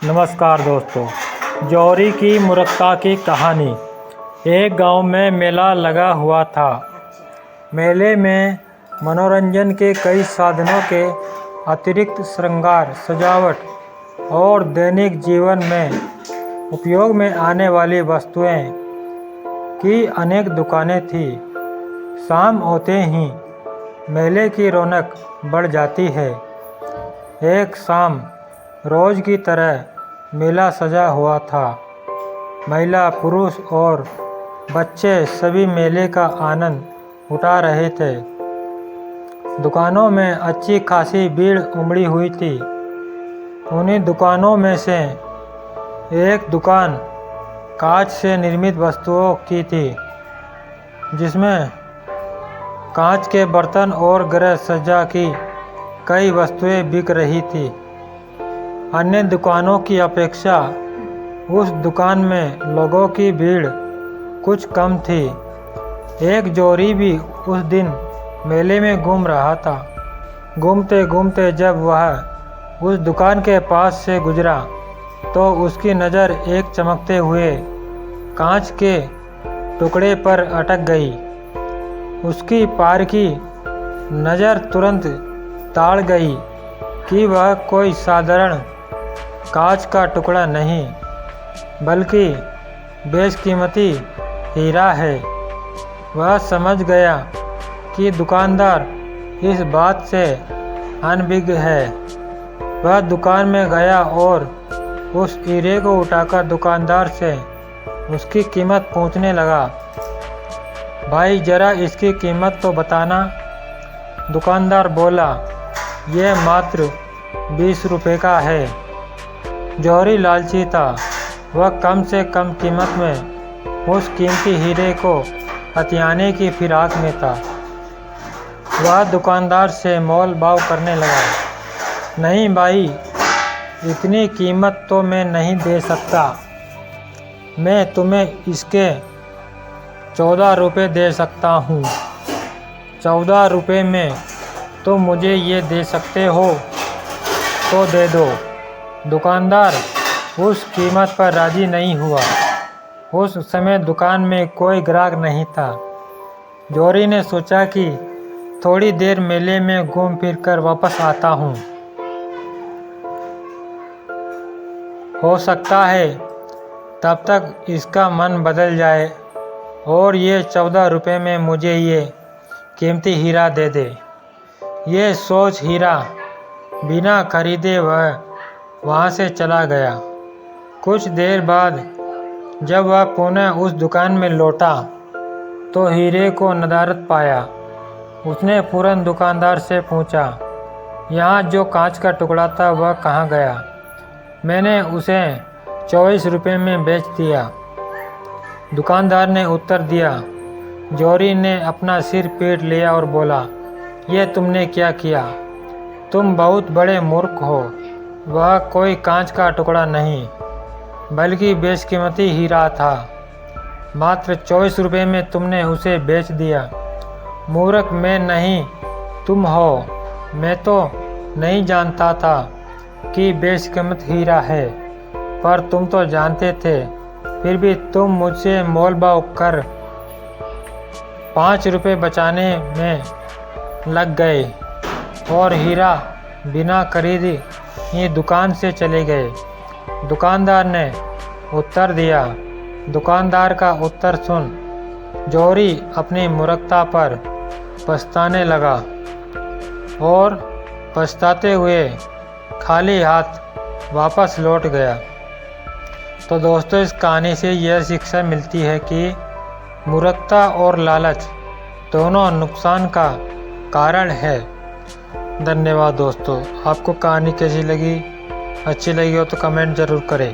नमस्कार दोस्तों, जौहरी की मूर्खता की कहानी। एक गांव में मेला लगा हुआ था। मेले में मनोरंजन के कई साधनों के अतिरिक्त श्रृंगार, सजावट और दैनिक जीवन में उपयोग में आने वाली वस्तुएं की अनेक दुकानें थीं। शाम होते ही मेले की रौनक बढ़ जाती है। एक शाम रोज की तरह मेला सजा हुआ था। महिला, पुरुष और बच्चे सभी मेले का आनंद उठा रहे थे। दुकानों में अच्छी खासी भीड़ उमड़ी हुई थी। उन्हीं दुकानों में से एक दुकान कांच से निर्मित वस्तुओं की थी, जिसमें कांच के बर्तन और गृह सज्जा की कई वस्तुएं बिक रही थी। अन्य दुकानों की अपेक्षा उस दुकान में लोगों की भीड़ कुछ कम थी। एक जौहरी भी उस दिन मेले में घूम रहा था। घूमते घूमते जब वह उस दुकान के पास से गुजरा तो उसकी नज़र एक चमकते हुए कांच के टुकड़े पर अटक गई। उसकी पार की नज़र तुरंत ताड़ गई कि वह कोई साधारण कांच का टुकड़ा नहीं, बल्कि बेशकीमती हीरा है। वह समझ गया कि दुकानदार इस बात से अनभिज्ञ है। वह दुकान में गया और उस हीरे को उठाकर दुकानदार से उसकी कीमत पूछने लगा। भाई, जरा इसकी कीमत तो बताना। दुकानदार बोला, यह मात्र 20 रुपये का है। जौहरी लालची था। वह कम से कम कीमत में उस कीमती हीरे को हथियाने की फिराक में था। वह दुकानदार से मोल भाव करने लगा। नहीं भाई, इतनी कीमत तो मैं नहीं दे सकता। मैं तुम्हें इसके 14 रुपये दे सकता हूँ। 14 रुपये में तुम मुझे ये दे सकते हो तो दे दो। दुकानदार उस कीमत पर राजी नहीं हुआ। उस समय दुकान में कोई ग्राहक नहीं था। जौहरी ने सोचा कि थोड़ी देर मेले में घूम फिर कर वापस आता हूँ। हो सकता है तब तक इसका मन बदल जाए और ये 14 रुपये में मुझे ये कीमती हीरा दे दे। ये सोच हीरा बिना खरीदे वह वहाँ से चला गया। कुछ देर बाद जब वह पुनः उस दुकान में लौटा तो हीरे को नदारद पाया। उसने फौरन दुकानदार से पूछा, यहाँ जो कांच का टुकड़ा था वह कहाँ गया? मैंने उसे 24 रुपये में बेच दिया। दुकानदार ने उत्तर दिया। जौहरी ने अपना सिर पीट लिया और बोला, ये तुमने क्या किया? तुम बहुत बड़े मूर्ख हो। वह कोई कांच का टुकड़ा नहीं, बल्कि बेशकीमती हीरा था। मात्र 24 रुपये में तुमने उसे बेच दिया। मूर्ख मैं नहीं, तुम हो। मैं तो नहीं जानता था कि बेशकीमत हीरा है, पर तुम तो जानते थे। फिर भी तुम मुझसे मोल भाव कर 5 रुपये बचाने में लग गए और हीरा बिना खरीदे ये दुकान से चले गए। दुकानदार ने उत्तर दिया। दुकानदार का उत्तर सुन जौहरी अपनी मूर्खता पर पछताने लगा और पछताते हुए खाली हाथ वापस लौट गया। तो दोस्तों, इस कहानी से यह शिक्षा मिलती है कि मूर्खता और लालच दोनों नुकसान का कारण है। धन्यवाद दोस्तों। आपको कहानी कैसी लगी? अच्छी लगी हो तो कमेंट ज़रूर करें।